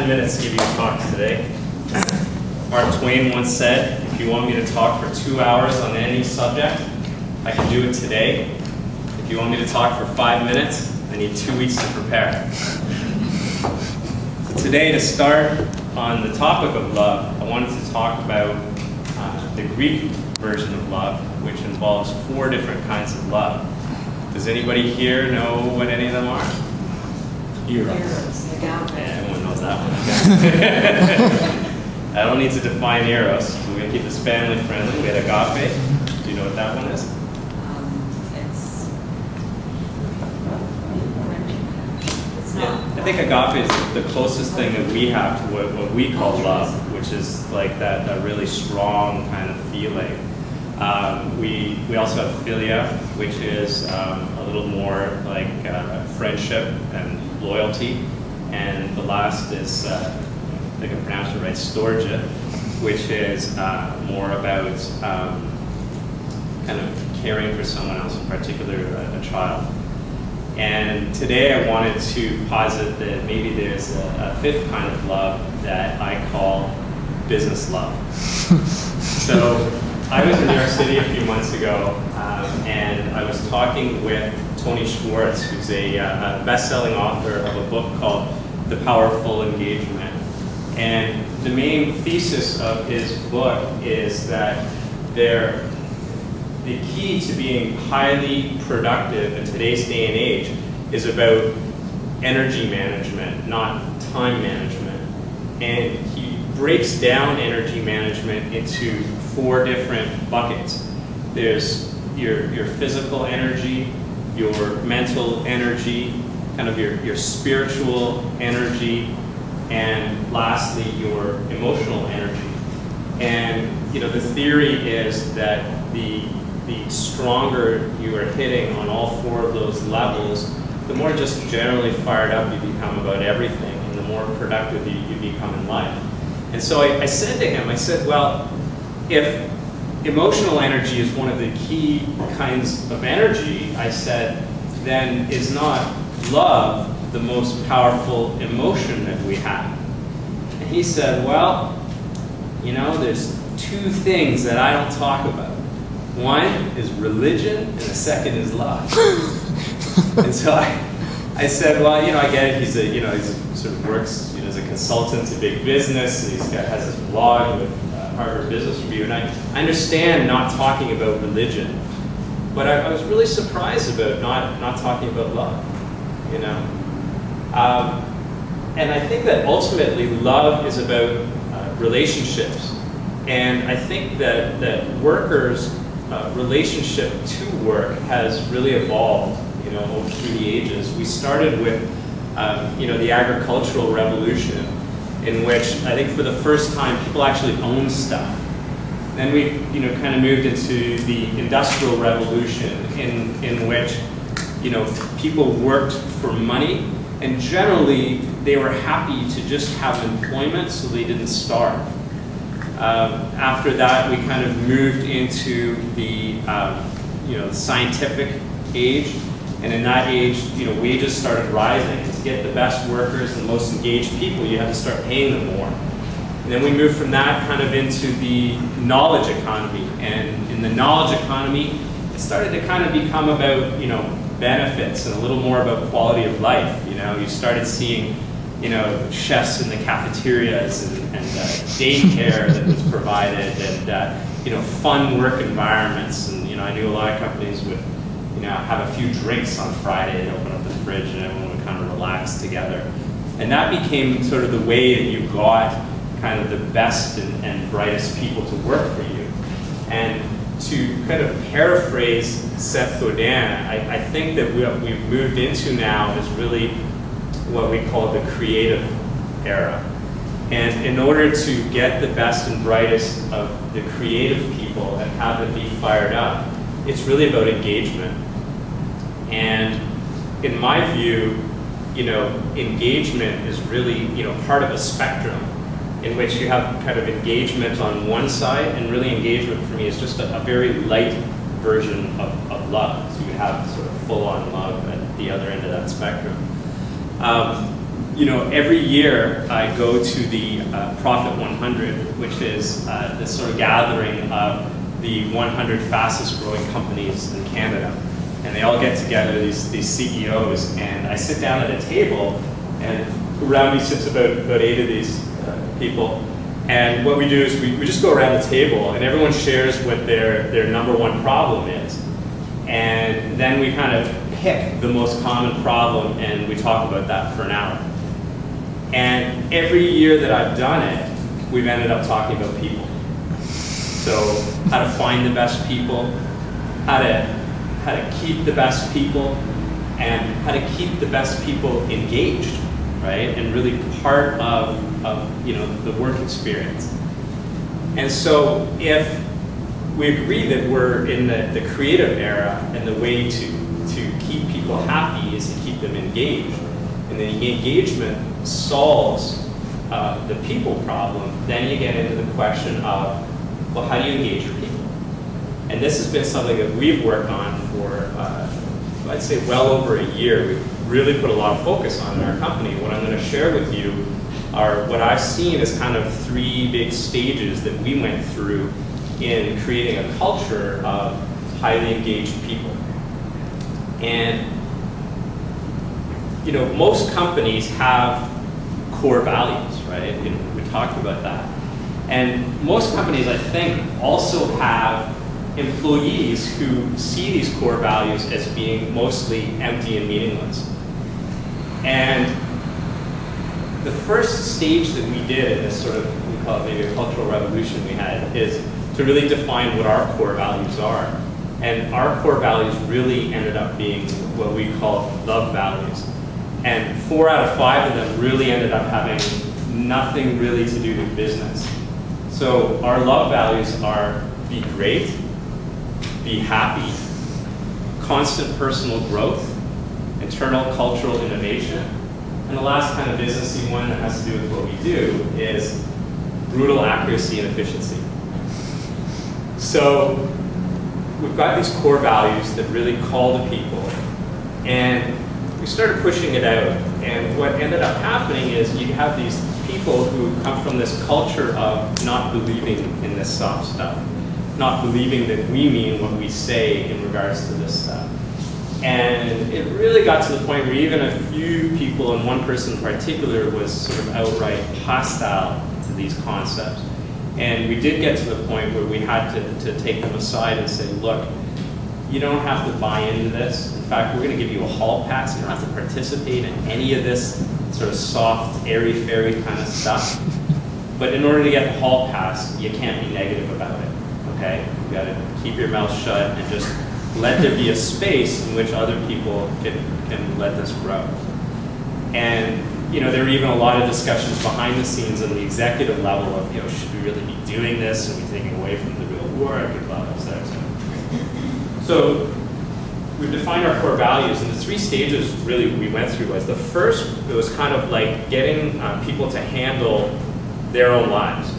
10 minutes to give you a talk today. Mark Twain once said, if you want me to talk for 2 hours on any subject, I can do it today. If you want me to talk for 5 minutes, I need 2 weeks to prepare. So today, to start on the topic of love, I wanted to talk about the Greek version of love, which involves 4 different kinds of love. Does anybody here know what any of them are? Eros. Yeah, everyone knows that one. I don't need to define Eros. We're going to keep this family friendly. We had agape. Do you know what that one is? It's not. I think agape is the closest thing that we have to what we call love, which is like that really strong kind of feeling. We also have philia, which is a little more like friendship and loyalty. And the last is, I think I pronounced it right, storge, which is more about kind of caring for someone else, in particular a child. And today I wanted to posit that maybe there's a 5th kind of love that I call business love. So I was in New York City a few months ago, and I was talking with Tony Schwartz, who's a best-selling author of a book called The Powerful Engagement. And the main thesis of his book is that the key to being highly productive in today's day and age is about energy management, not time management. And he breaks down energy management into 4 different buckets. There's your physical energy, your mental energy, kind of your spiritual energy, and lastly, your emotional energy. And the theory is that the stronger you are hitting on all 4 of those levels, the more just generally fired up you become about everything, and the more productive you become in life. And so I said to him, I said, well, if emotional energy is one of the key kinds of energy, I said, then is not love the most powerful emotion that we have? And he said, well, there's 2 things that I don't talk about. One is religion, and the second is love. And so I said, well, I get it. He's sort of works, as a consultant to big business, and has this blog with Harvard Business Review, and I understand not talking about religion, but I was really surprised about not talking about love, and I think that ultimately love is about relationships, and I think that workers' relationship to work has really evolved, over through the ages. We started with, the agricultural revolution, in which I think for the first time people actually owned stuff. Then we, kind of moved into the Industrial Revolution, in which, people worked for money, and generally they were happy to just have employment so they didn't starve. After that, we kind of moved into the, scientific age, and in that age, wages started rising. To get the best workers and the most engaged people, you had to start paying them more. And then we moved from that kind of into the knowledge economy. And in the knowledge economy, it started to kind of become about, benefits and a little more about quality of life. You started seeing, chefs in the cafeterias and daycare that was provided, and, fun work environments. And, I knew a lot of companies would, have a few drinks on Friday and open up the fridge, and everyone would kind of relax together. And that became sort of the way that you got kind of the best and brightest people to work for you. And to kind of paraphrase Seth Godin, I think that what we've moved into now is really what we call the creative era. And in order to get the best and brightest of the creative people and have them be fired up, it's really about engagement. And in my view, engagement is really, part of a spectrum in which you have kind of engagement on one side, and really engagement for me is just a very light version of love. So you have sort of full-on love at the other end of that spectrum. every year I go to the Profit 100, which is this sort of gathering of the 100 fastest growing companies in Canada. And they all get together, these CEOs, and I sit down at a table, and around me sits about 8 of these people. And what we do is we just go around the table, and everyone shares what their number one problem is. And then we kind of pick the most common problem, and we talk about that for an hour. And every year that I've done it, we've ended up talking about people. So how to find the best people, how to keep the best people, and how to keep the best people engaged, right? And really part of the work experience. And so if we agree that we're in the creative era, and the way to keep people happy is to keep them engaged, and the engagement solves the people problem, then you get into the question of, well, how do you engage your people? And this has been something that we've worked on for, I'd say, well over a year. We've really put a lot of focus on in our company. What I'm going to share with you are what I've seen as kind of 3 big stages that we went through in creating a culture of highly engaged people. And most companies have core values, right? We talked about that. And most companies, I think, also have employees who see these core values as being mostly empty and meaningless. And the first stage that we did in this sort of, we call it maybe a cultural revolution we had, is to really define what our core values are. And our core values really ended up being what we call love values. And 4 out of 5 of them really ended up having nothing really to do with business. So our love values are be great, be happy, constant personal growth, internal cultural innovation, and the last kind of businessy one that has to do with what we do is brutal accuracy and efficiency. So we've got these core values that really call to people, and we started pushing it out. And what ended up happening is you have these people who come from this culture of not believing in this soft stuff, not believing that we mean what we say in regards to this stuff. And it really got to the point where even a few people, and one person in particular, was sort of outright hostile to these concepts. And we did get to the point where we had to take them aside and say, look, you don't have to buy into this. In fact, we're going to give you a hall pass. You don't have to participate in any of this sort of soft, airy-fairy kind of stuff. But in order to get the hall pass, you can't be negative about it, okay? You've got to keep your mouth shut and just let there be a space in which other people can let this grow. And there were even a lot of discussions behind the scenes on the executive level of, should we really be doing this? Are we taking away from the real work? And blah, blah, blah, blah. So we've defined our core values, and the 3 stages really we went through was the first, it was kind of like getting people to handle their own lives.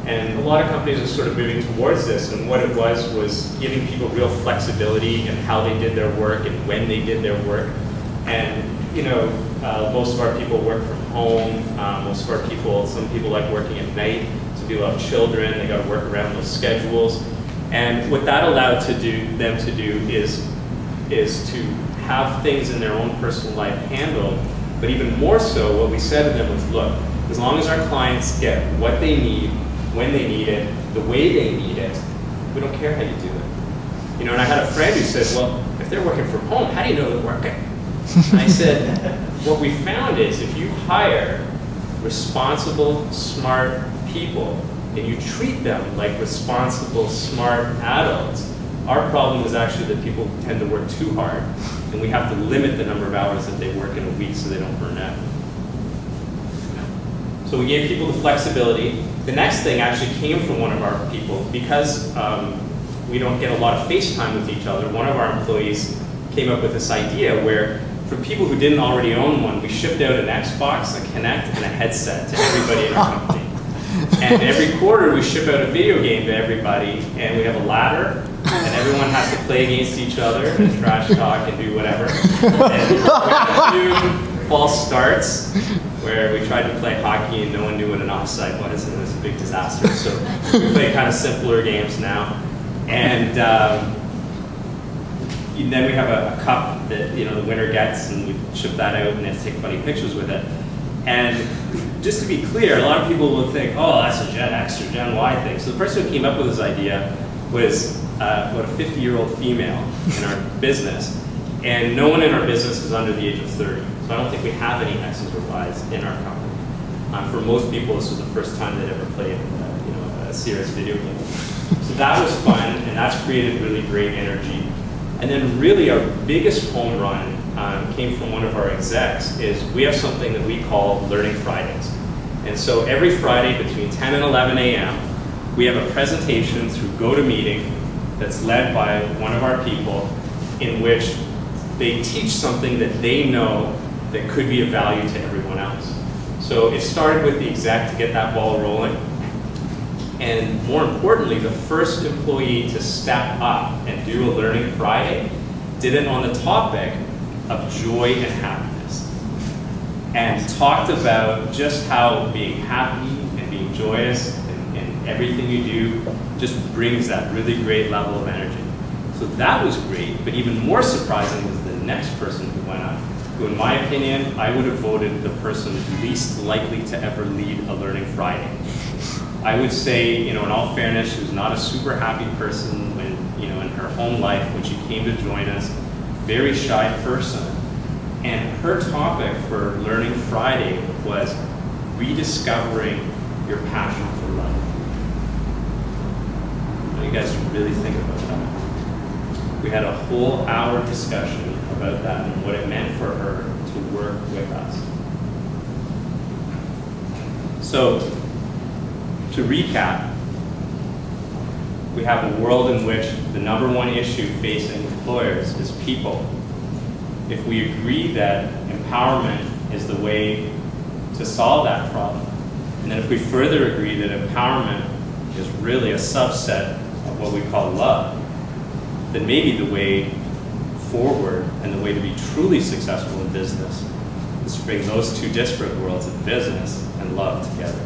And a lot of companies are sort of moving towards this, and what it was giving people real flexibility in how they did their work and when they did their work. And most of our people work from home. Most of our people, some people like working at night. Some people have children. They got to work around those schedules. And what that allowed them to do is to have things in their own personal life handled. But even more so, what we said to them was, look, as long as our clients get what they need, when they need it, the way they need it, we don't care how you do it. And I had a friend who said, well, if they're working from home, how do you know they're working? And I said, what we found is if you hire responsible, smart people, and you treat them like responsible, smart adults, our problem is actually that people tend to work too hard, and we have to limit the number of hours that they work in a week so they don't burn out. So we gave people the flexibility. The next thing actually came from one of our people. Because we don't get a lot of face time with each other, one of our employees came up with this idea where for people who didn't already own one, we shipped out an Xbox, a Kinect, and a headset to everybody in our company. And every quarter we ship out a video game to everybody, and we have a ladder, and everyone has to play against each other and trash talk and do whatever. And we have to do false starts, where we tried to play hockey and no one knew what an offside was, and it was a big disaster. So we play kind of simpler games now. And then we have a cup that the winner gets, and we ship that out, and they have to take funny pictures with it. And just to be clear, a lot of people will think, oh, that's a Gen X or Gen Y thing. So the person who came up with this idea was about a 50-year-old female in our business. And no one in our business is under the age of 30. So I don't think we have any X's or Y's in our company. For most people, this was the first time they'd ever played a serious video game. So that was fun, and that's created really great energy. And then really our biggest home run came from one of our execs. Is we have something that we call Learning Fridays. And so every Friday between 10 and 11 a.m., we have a presentation through GoToMeeting that's led by one of our people, in which they teach something that they know that could be of value to everyone else. So it started with the exec to get that ball rolling. And more importantly, the first employee to step up and do a Learning Friday did it on the topic of joy and happiness. And talked about just how being happy and being joyous and everything you do just brings that really great level of energy. So that was great, but even more surprising was the next person who went up, who in my opinion, I would have voted the person least likely to ever lead a Learning Friday. I would say, in all fairness, she was not a super happy person when, in her home life, when she came to join us, very shy person. And her topic for Learning Friday was rediscovering your passion for life. What do you guys really think about that? We had a whole hour discussion about that and what it meant for her to work with us. So, to recap, we have a world in which the #1 issue facing employers is people. If we agree that empowerment is the way to solve that problem, and then if we further agree that empowerment is really a subset of what we call love, then maybe the way forward and the way to be truly successful in business is to bring those two disparate worlds of business and love together.